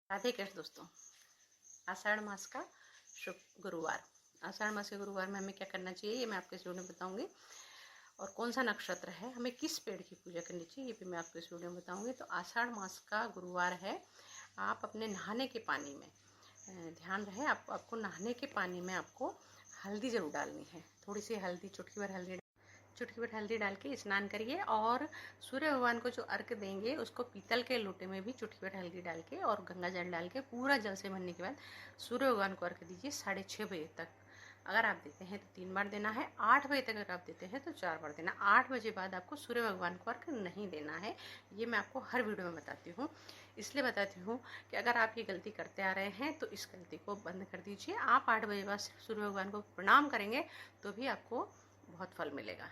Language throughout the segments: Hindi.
राधे कृष्ण दोस्तों। आषाढ़ मास का शुभ गुरुवार। आषाढ़ मास के गुरुवार में हमें क्या करना चाहिए ये मैं आपको इस वीडियो में बताऊंगी। और कौन सा नक्षत्र है, हमें किस पेड़ की पूजा करनी चाहिए ये भी मैं आपको इस वीडियो में बताऊंगी। तो आषाढ़ मास का गुरुवार है। आप अपने नहाने के पानी में ध्यान रहे, आपको नहाने के पानी में आपको हल्दी ज़रूर डालनी है। थोड़ी सी हल्दी, चुटकी भर हल्दी डाल के स्नान करिए। और सूर्य भगवान को जो अर्घ देंगे उसको पीतल के लोटे में भी चुटकी भर हल्दी डाल के और गंगा जल डाल के पूरा जल से भरने के बाद सूर्य भगवान को अर्घ दीजिए 6:30 बजे तक। अगर आप देते हैं तो 3 बार देना है। 8 बजे तक अगर आप देते हैं तो 4 बार देना। 8 बजे बाद आपको सूर्य भगवान को अर्घ नहीं देना है। ये मैं आपको हर वीडियो में बताती हूँ। इसलिए बताती हूँ कि अगर आप ये गलती करते आ रहे हैं तो इस गलती को बंद कर दीजिए। आप 8 बजे बाद सूर्य भगवान को प्रणाम करेंगे तो भी आपको बहुत फल मिलेगा।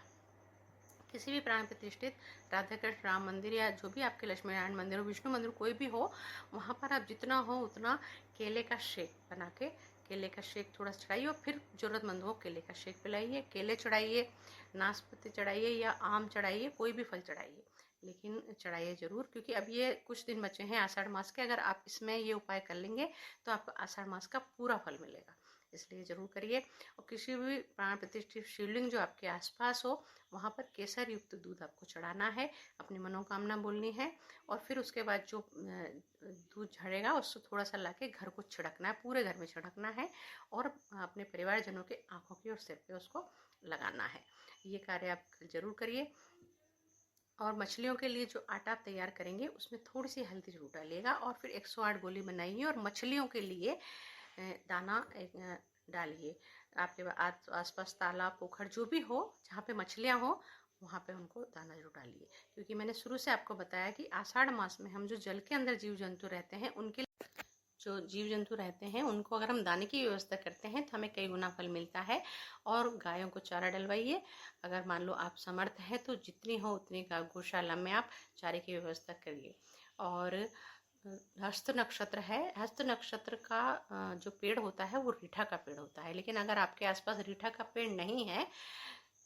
किसी भी प्राण प्रतिष्ठित राधा कृष्ण राम मंदिर या जो भी आपके लक्ष्मी नारायण मंदिर हो, विष्णु मंदिर कोई भी हो, वहाँ पर आप जितना हो उतना केले का शेक बना के केले का शेक थोड़ा चढ़ाइए और फिर ज़रूरतमंदों को केले का शेक पिलाइए। केले चढ़ाइए, नाशपाती चढ़ाइए या आम चढ़ाइए, कोई भी फल चढ़ाइए, लेकिन चढ़ाइए ज़रूर, क्योंकि अब ये कुछ दिन बचे हैं आषाढ़ मास के। अगर आप इसमें ये उपाय कर लेंगे तो आपको आषाढ़ मास का पूरा फल मिलेगा, इसलिए ज़रूर करिए। और किसी भी प्राण प्रतिष्ठित शिवलिंग जो आपके आसपास हो वहाँ पर केसर युक्त दूध आपको चढ़ाना है, अपनी मनोकामना बोलनी है। और फिर उसके बाद जो दूध झड़ेगा उसको थोड़ा सा लाके घर को छिड़कना है, पूरे घर में छिड़कना है और अपने परिवारजनों के आँखों की और सिर पे उसको लगाना है। ये कार्य आप जरूर करिए। और मछलियों के लिए जो आटा आप तैयार करेंगे उसमें थोड़ी सी हल्दी जरूर डालिएगा और फिर 108 गोली बनाइए और मछलियों के लिए दाना डालिए। आपके आसपास तालाब, पोखर जो भी हो जहाँ पे मछलियाँ हो वहाँ पे उनको दाना जरूर डालिए। क्योंकि मैंने शुरू से आपको बताया कि आषाढ़ मास में हम जो जल के अंदर जीव जंतु रहते हैं उनके जो जीव जंतु रहते हैं उनको अगर हम दाने की व्यवस्था करते हैं तो हमें कई गुना फल मिलता है। और गायों को चारा डलवाइए। अगर मान लो आप समर्थ है तो जितनी हो उतनी गौशाला में आप चारे की व्यवस्था करिए। और हस्त नक्षत्र है। हस्त नक्षत्र का जो पेड़ होता है वो रीठा का पेड़ होता है, लेकिन अगर आपके आसपास रीठा का पेड़ नहीं है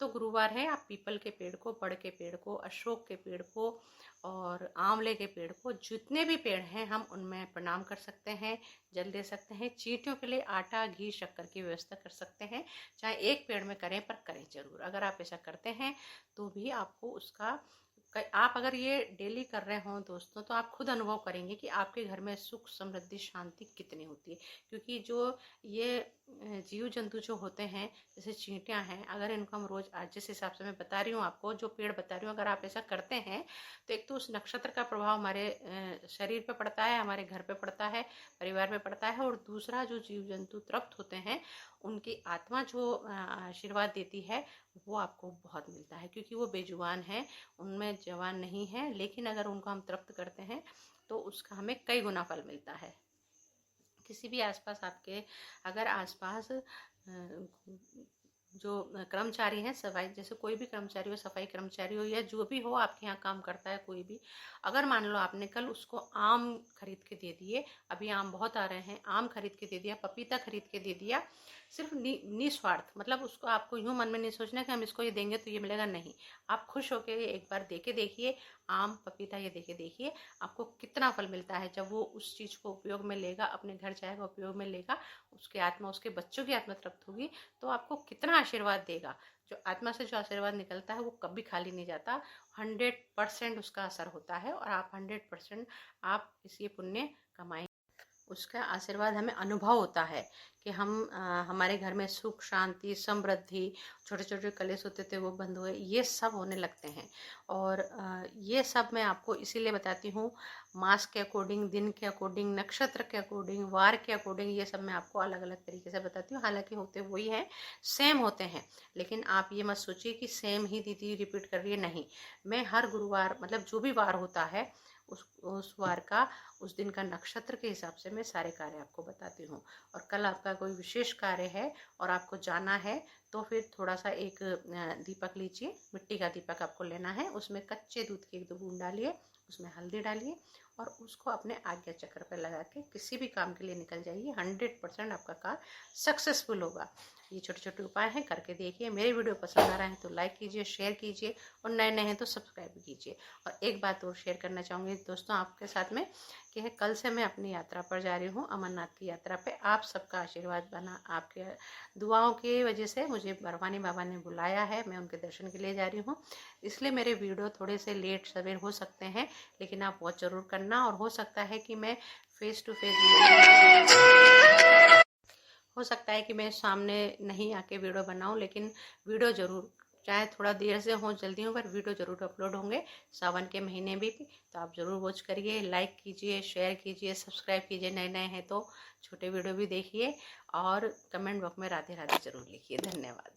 तो गुरुवार है, आप पीपल के पेड़ को, बड़ के पेड़ को, अशोक के पेड़ को और आंवले के पेड़ को, जितने भी पेड़ हैं हम उनमें प्रणाम कर सकते हैं, जल दे सकते हैं। चींटियों के लिए आटा, घी, शक्कर की व्यवस्था कर सकते हैं। चाहे एक पेड़ में करें पर करें जरूर। अगर आप ऐसा करते हैं तो भी आपको उसका आप अगर ये डेली कर रहे हो दोस्तों तो आप खुद अनुभव करेंगे कि आपके घर में सुख, समृद्धि, शांति कितनी होती है। क्योंकि जो ये जीव जंतु जो होते हैं जैसे चींटियां हैं, अगर इनको हम रोज आज जिस हिसाब से मैं बता रही हूँ आपको, जो पेड़ बता रही हूँ, अगर आप ऐसा करते हैं तो एक तो उस नक्षत्र का प्रभाव हमारे शरीर पे पड़ता है, हमारे घर पे पड़ता है, परिवार पे पड़ता है। और दूसरा, जो जीव जंतु तृप्त होते हैं उनकी आत्मा जो आशीर्वाद देती है वो आपको बहुत मिलता है, क्योंकि वो बेजुबान है, उनमें जवान नहीं है, लेकिन अगर उनको हम तृप्त करते हैं तो उसका हमें कई गुना फल मिलता है। किसी भी आसपास आपके अगर आसपास जो कर्मचारी हैं, सफाई जैसे कोई भी कर्मचारी हो, सफाई कर्मचारी हो या जो भी हो आपके यहाँ काम करता है कोई भी, अगर मान लो आपने कल उसको आम खरीद के दे दिए, अभी आम बहुत आ रहे हैं, आम खरीद के दे दिया, पपीता खरीद के दे दिया, सिर्फ निस्वार्थ, मतलब उसको आपको यूं मन में नहीं सोचना कि हम इसको ये देंगे तो ये मिलेगा, नहीं। आप खुश होकर एक बार दे के देखिए, आम, पपीता ये दे के देखिए आपको कितना फल मिलता है। जब वो उस चीज़ को उपयोग में लेगा, अपने घर जाएगा, उपयोग में लेगा, उसकी आत्मा, उसके बच्चों की आत्मा तृप्त होगी तो आपको कितना आशीर्वाद देगा। जो आत्मा से जो आशीर्वाद निकलता है वो कभी खाली नहीं जाता। 100% उसका असर होता है और आप 100% आप इस ये पुण्य कमाएं। उसका आशीर्वाद हमें अनुभव होता है कि हमारे घर में सुख, शांति, समृद्धि, छोटे छोटे कलेश होते थे वो बंद हुए, ये सब होने लगते हैं। और ये सब मैं आपको इसीलिए बताती हूँ, मास के अकॉर्डिंग, दिन के अकॉर्डिंग, नक्षत्र के अकॉर्डिंग, वार के अकॉर्डिंग, ये सब मैं आपको अलग अलग तरीके से बताती हूँ। हालांकि होते वही हैं, सेम होते हैं, लेकिन आप ये मत सोचिए कि सेम ही दीदी रिपीट कर रही है, नहीं। मैं हर गुरुवार, मतलब जो भी वार होता है उस वार का, उस दिन का नक्षत्र के हिसाब से मैं सारे कार्य आपको बताती हूँ। और कल आपका कोई विशेष कार्य है और आपको जाना है तो फिर थोड़ा सा एक दीपक लीजिए, मिट्टी का दीपक आपको लेना है, उसमें कच्चे दूध की 1-2 बूंद डालिए, उसमें हल्दी डालिए और उसको अपने आज्ञा चक्र पर लगा के किसी भी काम के लिए निकल जाइए। 100% आपका कार्य सक्सेसफुल होगा। ये छोटे छोटे उपाय हैं, करके देखिए। मेरे वीडियो पसंद आ रहा है तो लाइक कीजिए, शेयर कीजिए, और नए नए हैं तो सब्सक्राइब कीजिए। और एक बात और शेयर करना चाहूँगी दोस्तों आपके साथ में, कि कल से मैं अपनी यात्रा पर जा रही हूँ, अमरनाथ की यात्रा पे। आप सबका आशीर्वाद बना, आपके दुआओं की वजह से मुझे बर्फानी बाबा ने बुलाया है, मैं उनके दर्शन के लिए जा रही हूँ। इसलिए मेरे वीडियो थोड़े से लेट सवेर हो सकते हैं, लेकिन आप वॉच जरूर करना। और हो सकता है कि मैं फेस टू फेस हो सकता है कि मैं सामने नहीं आके वीडियो बनाऊं, लेकिन वीडियो जरूर, चाहे थोड़ा देर से हो जल्दी हो, पर वीडियो जरूर अपलोड होंगे सावन के महीने में भी। तो आप जरूर वॉच करिए, लाइक कीजिए, शेयर कीजिए, सब्सक्राइब कीजिए। नए नए हैं तो छोटे वीडियो भी देखिए, और कमेंट बॉक्स में राधे राधे जरूर लिखिए। धन्यवाद।